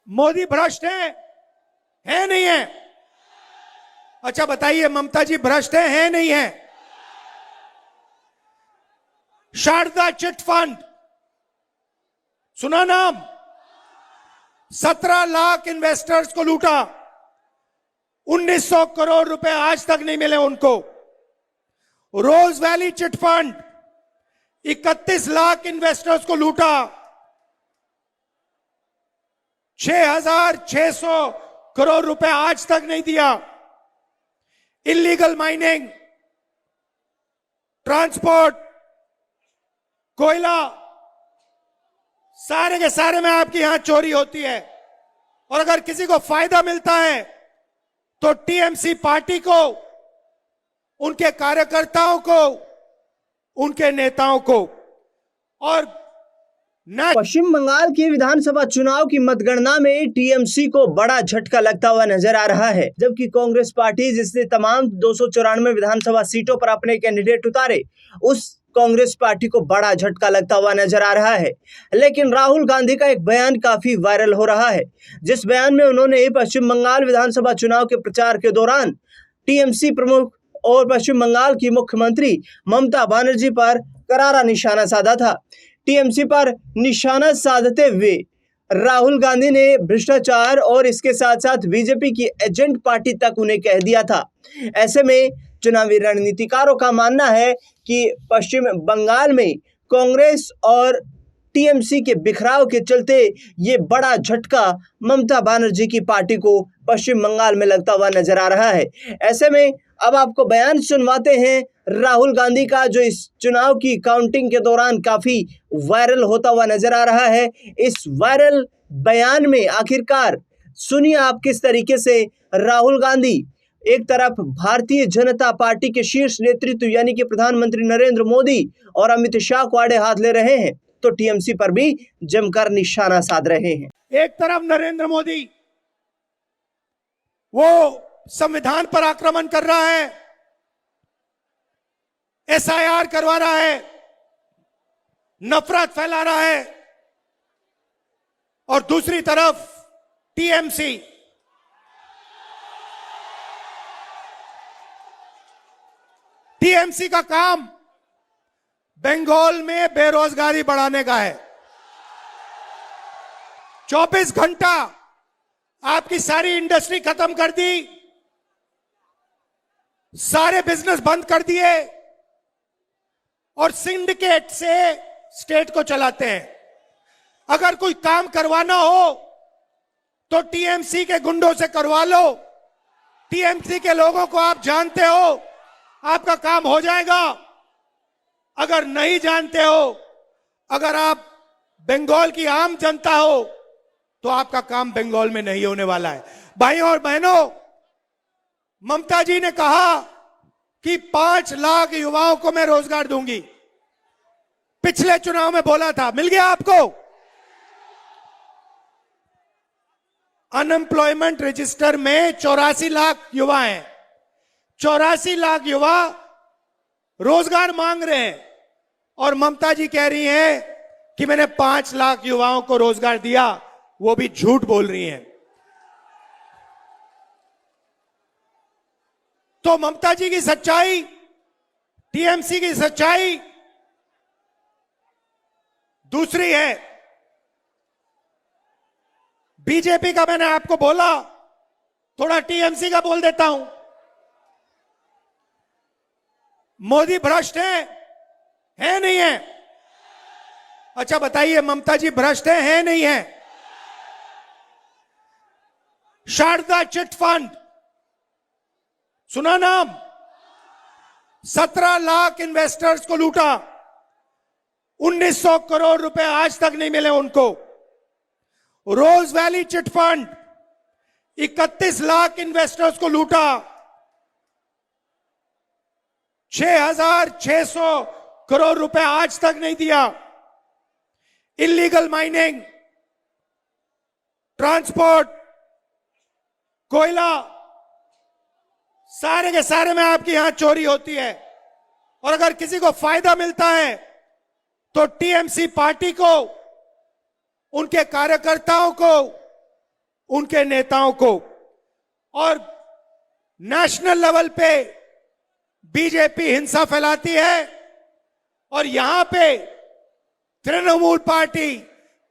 मोदी भ्रष्ट है नहीं है? अच्छा बताइए, ममता जी भ्रष्ट है नहीं है? शारदा चिट फंड सुना नाम? 17 लाख इन्वेस्टर्स को लूटा, 1900 करोड़ रुपए आज तक नहीं मिले उनको। Rose Valley chit fund 31 lakh investors को लूटा, 6600 करोड़ रुपए आज तक नहीं दिया। इलीगल माइनिंग, ट्रांसपोर्ट, कोयला, सारे के सारे में आपके यहां चोरी होती है। और अगर किसी को फायदा मिलता है तो टीएमसी पार्टी को, उनके कार्यकर्ताओं को, उनके नेताओं को। और पश्चिम बंगाल के विधानसभा चुनाव की मतगणना में टीएमसी को बड़ा झटका लगता हुआ नजर आ रहा है, जबकि कांग्रेस पार्टी जिसने तमाम 294 विधानसभा सीटों पर अपने कैंडिडेट उतारे, उस कांग्रेस पार्टी को बड़ा झटका लगता हुआ नजर आ रहा है। लेकिन राहुल गांधी का एक बयान काफी वायरल हो रहा है, जिस बयान में उन्होंने पश्चिम बंगाल विधानसभा चुनाव के प्रचार के दौरान टीएमसी प्रमुख और पश्चिम बंगाल की मुख्यमंत्री ममता बनर्जी पर करारा निशाना साधा था। टीएमसी पर निशाना साधते हुए राहुल गांधी ने भ्रष्टाचार और इसके साथ साथ बीजेपी की एजेंट पार्टी तक उन्हें कह दिया था। ऐसे में चुनावी रणनीतिकारों का मानना है कि पश्चिम बंगाल में कांग्रेस और टीएमसी के बिखराव के चलते ये बड़ा झटका ममता बनर्जी की पार्टी को पश्चिम बंगाल में लगता हुआ नजर आ रहा है। ऐसे में अब आपको बयान सुनवाते हैं राहुल गांधी का, जो इस चुनाव की काउंटिंग के दौरान काफी वायरल होता हुआ नजर आ रहा है। इस वायरल बयान में आखिरकार सुनिए आप किस तरीके से राहुल गांधी एक तरफ भारतीय जनता पार्टी के शीर्ष नेतृत्व यानी कि प्रधानमंत्री नरेंद्र मोदी और अमित शाह को आड़े हाथ ले रहे हैं, तो टीएमसी पर भी जमकर निशाना साध रहे हैं। एक तरफ नरेंद्र मोदी वो संविधान पर आक्रमण कर रहा है, एसआईआर करवा रहा है, नफरत फैला रहा है, और दूसरी तरफ टीएमसी का काम बंगाल में बेरोजगारी बढ़ाने का है। 24 घंटा आपकी सारी इंडस्ट्री खत्म कर दी, सारे बिजनेस बंद कर दिए और सिंडिकेट से स्टेट को चलाते हैं। अगर कोई काम करवाना हो तो टीएमसी के गुंडों से करवा लो। टीएमसी के लोगों को आप जानते हो, आपका काम हो जाएगा। अगर नहीं जानते हो, अगर आप बंगाल की आम जनता हो, तो आपका काम बंगाल में नहीं होने वाला है। भाइयों और बहनों, ममता जी ने कहा कि 5 लाख युवाओं को मैं रोजगार दूंगी। पिछले चुनाव में बोला था, मिल गया आपको? अनएम्प्लॉयमेंट रजिस्टर में 84 लाख युवा हैं। 84 लाख युवा रोजगार मांग रहे हैं और ममता जी कह रही हैं कि मैंने 5 लाख युवाओं को रोजगार दिया। वो भी झूठ बोल रही हैं। तो ममता जी की सच्चाई, टीएमसी की सच्चाई दूसरी है। बीजेपी का मैंने आपको बोला, थोड़ा टीएमसी का बोल देता हूं। मोदी भ्रष्ट है नहीं है? अच्छा बताइए, ममता जी भ्रष्ट है नहीं है? शारदा चिट फंड सुना नाम? 17 लाख इन्वेस्टर्स को लूटा, 1900 करोड़ रुपए आज तक नहीं मिले उनको। Rose Valley chit fund 31 lakh investors को लूटा, 6600 करोड़ रुपए आज तक नहीं दिया। इलीगल माइनिंग, ट्रांसपोर्ट, कोयला, सारे के सारे में आपके यहां चोरी होती है। और अगर किसी को फायदा मिलता है तो टीएमसी पार्टी को, उनके कार्यकर्ताओं को, उनके नेताओं को, और नेशनल लेवल पे बीजेपी हिंसा फैलाती है और यहां पे तृणमूल पार्टी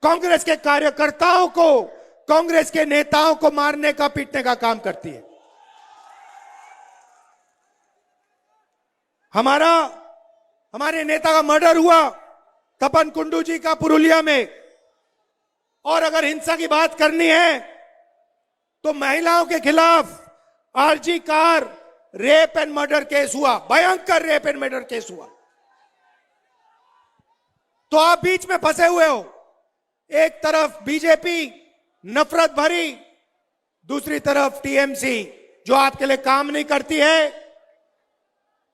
कांग्रेस के कार्यकर्ताओं को, कांग्रेस के नेताओं को मारने का, पीटने का काम करती है। हमारे नेता का मर्डर हुआ तपन कुंडू जी का पुरुलिया में, और अगर हिंसा की बात करनी है तो महिलाओं के खिलाफ RG Kar rape and murder case हुआ, भयंकर रेप एंड मर्डर केस हुआ। तो आप बीच में फंसे हुए हो, एक तरफ बीजेपी नफरत भरी, दूसरी तरफ टीएमसी जो आपके लिए काम नहीं करती है,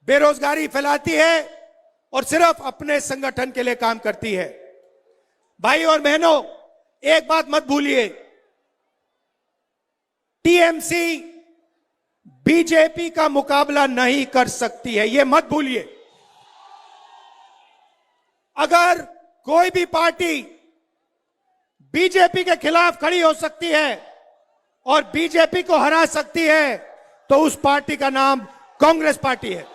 बेरोजगारी फैलाती है और सिर्फ अपने संगठन के लिए काम करती है। भाई और बहनों, एक बात मत भूलिए, टीएमसी बीजेपी का मुकाबला नहीं कर सकती है, यह मत भूलिए। अगर कोई भी पार्टी बीजेपी के खिलाफ खड़ी हो सकती है और बीजेपी को हरा सकती है तो उस पार्टी का नाम कांग्रेस पार्टी है।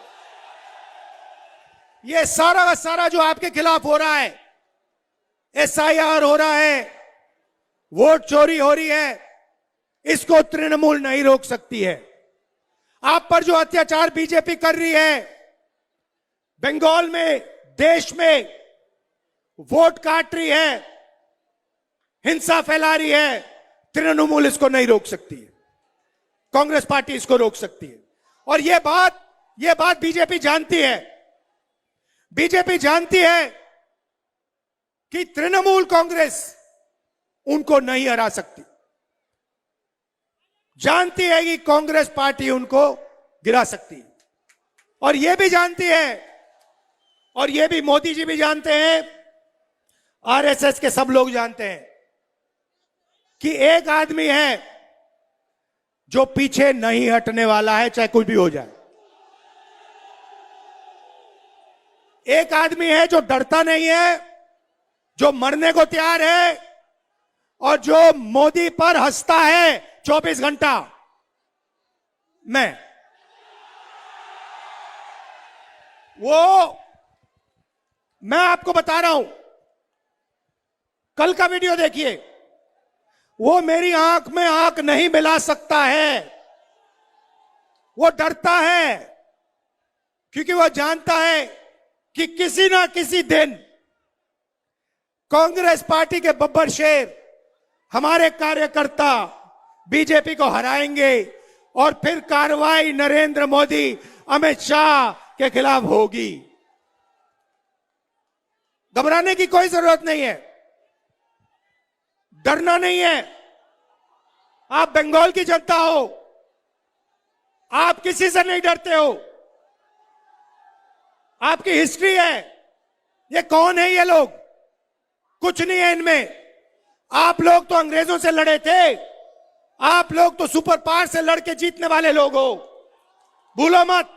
ये सारा का सारा जो आपके खिलाफ हो रहा है, एसआईआर हो रहा है, वोट चोरी हो रही है, इसको तृणमूल नहीं रोक सकती है। आप पर जो अत्याचार बीजेपी कर रही है, बंगाल में, देश में वोट काट रही है, हिंसा फैला रही है, तृणमूल इसको नहीं रोक सकती है, कांग्रेस पार्टी इसको रोक सकती है। और यह बात बीजेपी जानती है। बीजेपी जानती है कि तृणमूल कांग्रेस उनको नहीं हरा सकती, जानती है कि कांग्रेस पार्टी उनको गिरा सकती है। और यह भी जानती है, और यह भी मोदी जी भी जानते हैं, आरएसएस के सब लोग जानते हैं कि एक आदमी है जो पीछे नहीं हटने वाला है, चाहे कुछ भी हो जाए। एक आदमी है जो डरता नहीं है, जो मरने को तैयार है और जो मोदी पर हंसता है 24 घंटा। मैं आपको बता रहा हूं, कल का वीडियो देखिए, वो मेरी आंख में आंख नहीं मिला सकता है, वो डरता है क्योंकि वो जानता है कि किसी ना किसी दिन कांग्रेस पार्टी के बब्बर शेर, हमारे कार्यकर्ता बीजेपी को हराएंगे और फिर कार्रवाई नरेंद्र मोदी, अमित शाह के खिलाफ होगी। घबराने की कोई जरूरत नहीं है, डरना नहीं है। आप बंगाल की जनता हो, आप किसी से नहीं डरते हो, आपकी हिस्ट्री है। ये कौन है ये लोग? कुछ नहीं है इनमें। आप लोग तो अंग्रेजों से लड़े थे, आप लोग तो सुपर पावर से लड़के जीतने वाले लोग हो, भूलो मत।